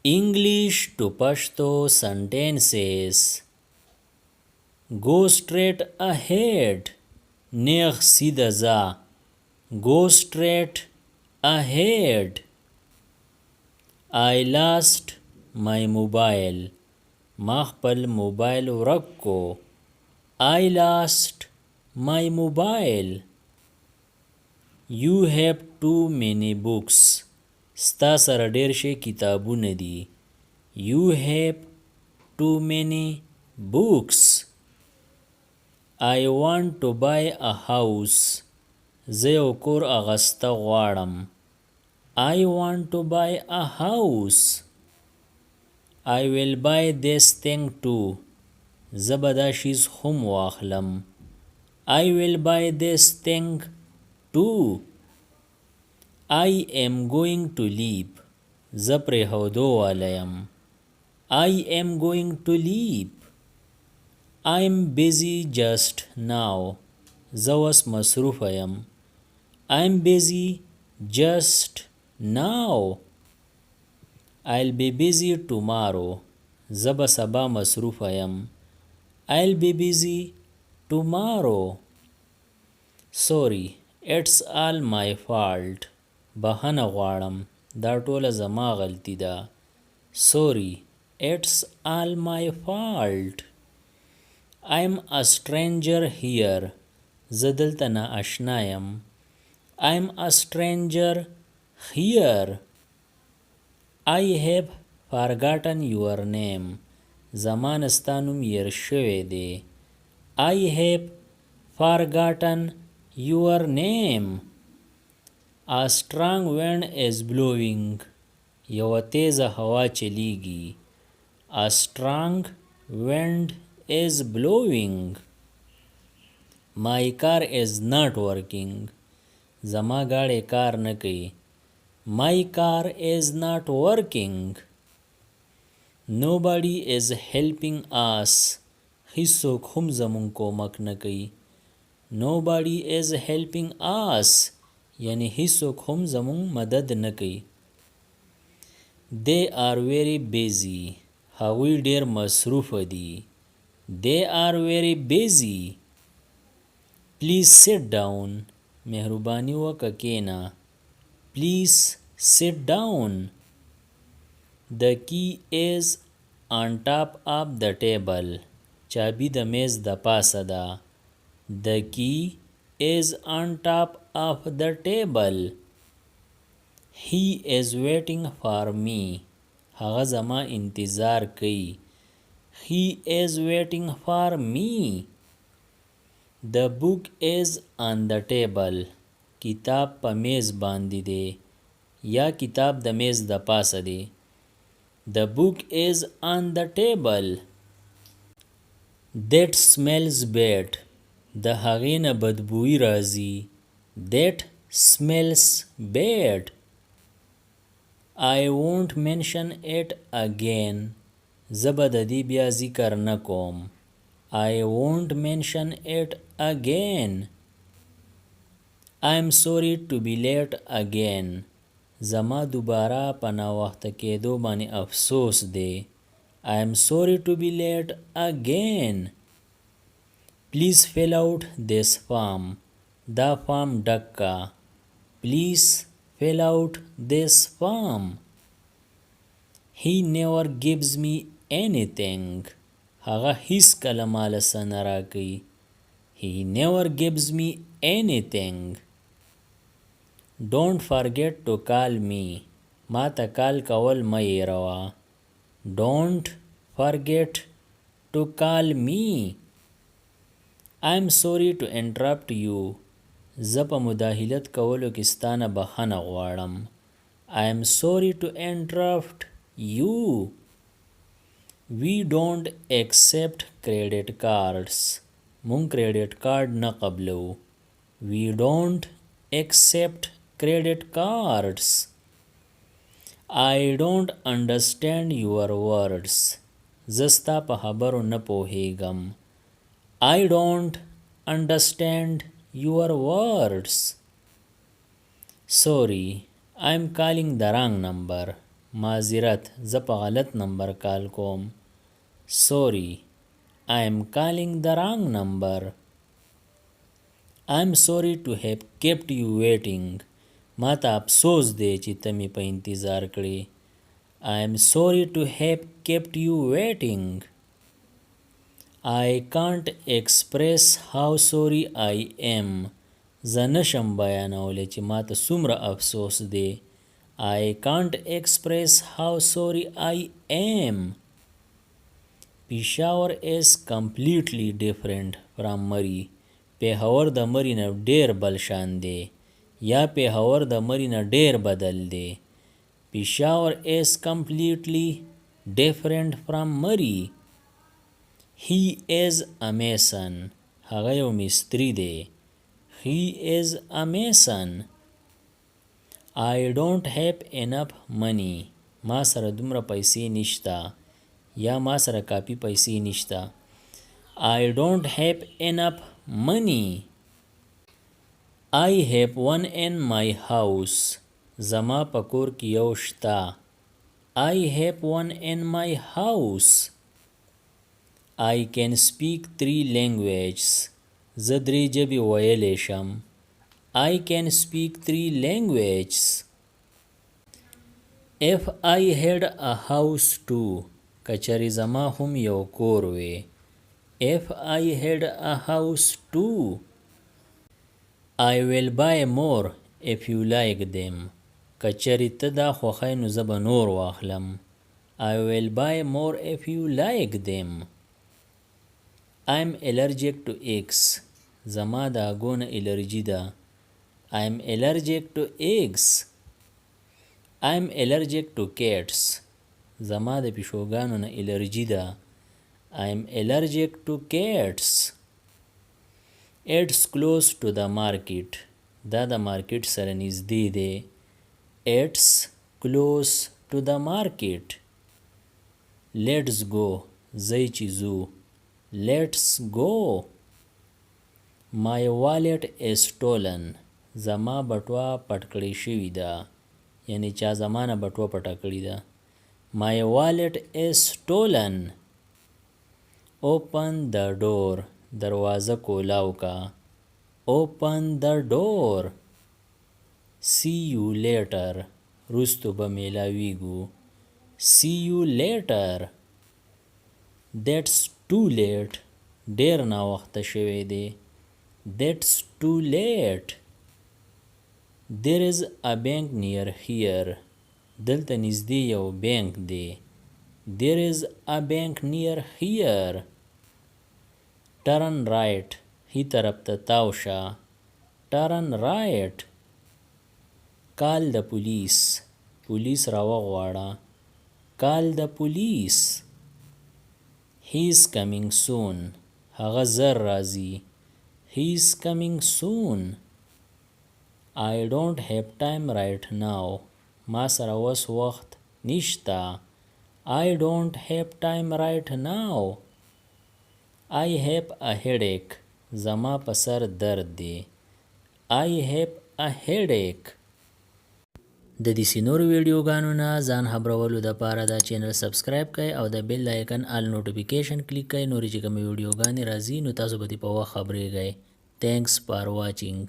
English to Pashto sentences. Go straight ahead. Neer sida za. Go straight ahead. I lost my mobile. ما خپل موبایل ورک کو. I lost my mobile. You have too many books. ستا سره ډیر شي کتابونه دي. You have too many books. I want to buy a house. زه یو کور اغسته غواړم. I want to buy a house. I will buy this thing too. زه به دا شیز هم واخلم. I will buy this thing too. I am going to leave. زه پرېښودو والی یم. I am going to leave. I am busy just now. زه اوس مصروفه یم. I am busy just now. I'll be busy tomorrow. زه به سبا مصروفه یم. I'll be busy tomorrow. Sorry, it's all my fault. بخښنه غواړم. دا ټوله زما غلطي ده. Sorry, it's all my fault. I'm a stranger here. زه دلته نااشنا یم. I'm a stranger here. I have forgotten your name. زما نه ستا نوم هیر شوی دی. I have forgotten your name. A strong wind is blowing. یوه تیزه هوا چلیږي. A strong wind is blowing. My car is not working. زما ګاډی کار نه کوي. My car is not working. Nobody is helping us. هیڅوک هم زمون کومک نه کوي. Nobody is helping us. یعنی هیڅوک هم زمون مدد نه کوي. They are very busy. هغوی ډیر مصروفه دي. They are very busy. Please sit down. مهرباني وکړه کښېنه. Please sit down. The key is on top of the table. چابي د میز د پاسه ده. The key is on top of the table. He is waiting for me. هغه زما انتظار کوي. He is waiting for me. The book is on the table. کتاب په میز باندې دی. یا کتاب د میز د پاسه دی. The book is on the table. That smells bad. د هغې نه بدبویي راځي. That smells bad. I won't mention it again. زه به د دې بیا ذکر نه کوم. I won't mention it again. I'm sorry to be late again. زما دوباره په ناوخته کېدو باندې افسوس دی. I'm sorry to be late again. Please fill out this form. دا فارم ډک کا. Please fill out this form. He never gives me anything. هغه هیڅ کله مال څه نه راکوي. He never gives me anything. Don't forget to call me. ما ته کال کول مه هېروه. Don't forget to call me. I'm sorry to interrupt you. زه په مداخلت کولو کې ستا نه بخښنه غواړم. I'm sorry to interrupt you. We don't accept credit cards. مونږ کریډټ کارډ نه قبلو. We don't accept credit cards. I don't understand your words. زه ستا په خبرو نه پوهیږم. I don't understand your words. Sorry, I'm calling the wrong number. معذرت زه په غلط نمبر کال کوم. Sorry, I am calling the wrong number. I'm sorry to have kept you waiting. ما ته افسوس دی چې ته مې په انتظار کړې. I am sorry to have kept you waiting. I can't express how sorry I am. زه نشم بیانولی چې ما ته څومره افسوس دی. I can't express how sorry I am. Peshawar is completely different from Murree. پېښور د مري نه ډېر بل شان دی یا پېښور د مري نه ډېر بدل دی. Peshawar is completely different from Murree. He is a mason. هغه یو مستری دی. He is a mason. I don't have enough money. ما سره دومره پیسې نشته یا ما سره کافي پیسې نشته. I don't have enough money. I have one in my house. زما په کور کې یو شته. I have one in my house. I can speak 3 languages. زه 3 ژبې ویلی شم. I can speak 3 languages. If I had a house too. کچری زما هم یو کور وی. If I had a house too. I will buy more if you like them. کچری ته دا خوښی نو زه به نور واخلم. I will buy more if you like them. I'm allergic to eggs. زما د هګو نه الرجي ده. I'm allergic to eggs. I'm allergic to cats. زما د پیشوګانو نه الرجي ده. I'm allergic to cats. It's close to the market. دا د مارکیټ سره نږدې دی. It's close to the market. Let's go. ځئ چې ځو. Let's go. My wallet is stolen. زما بټوه پټ کړې شوې ده. یعنی چا زما نه بټوه پټه کړې ده. My wallet is stolen. Open the door. دروازه کولاو کا. Open the door. See you later. رستو به میلاویږو. See you later. That's too late. ډیر ناوخته شوی دی. That's too late. There is a bank near here. دلته نږدې یو بانک دی. There is a bank near here. Turn right. هی طرف ته تاو شه. Turn right. Call the police. پولیس راوغواړه. Call the police. He's coming soon. هغه زر راځي. He's coming soon. I don't have time right now. ما سره اوس وخت نشته. I don't have time right now. I have a headache. زما په سر درد دی. I have a headache. د دې نور ویډیوګانو نه ځان خبرولو دپاره دا چینل سبسکرایب کړئ او د بیل آیکن آل نوټیفیکیشن کلیک کړئ. نورې چې کومې ویډیوګانې راځي نو تاسو به دې په وخت خبرېږئ. Thanks for watching.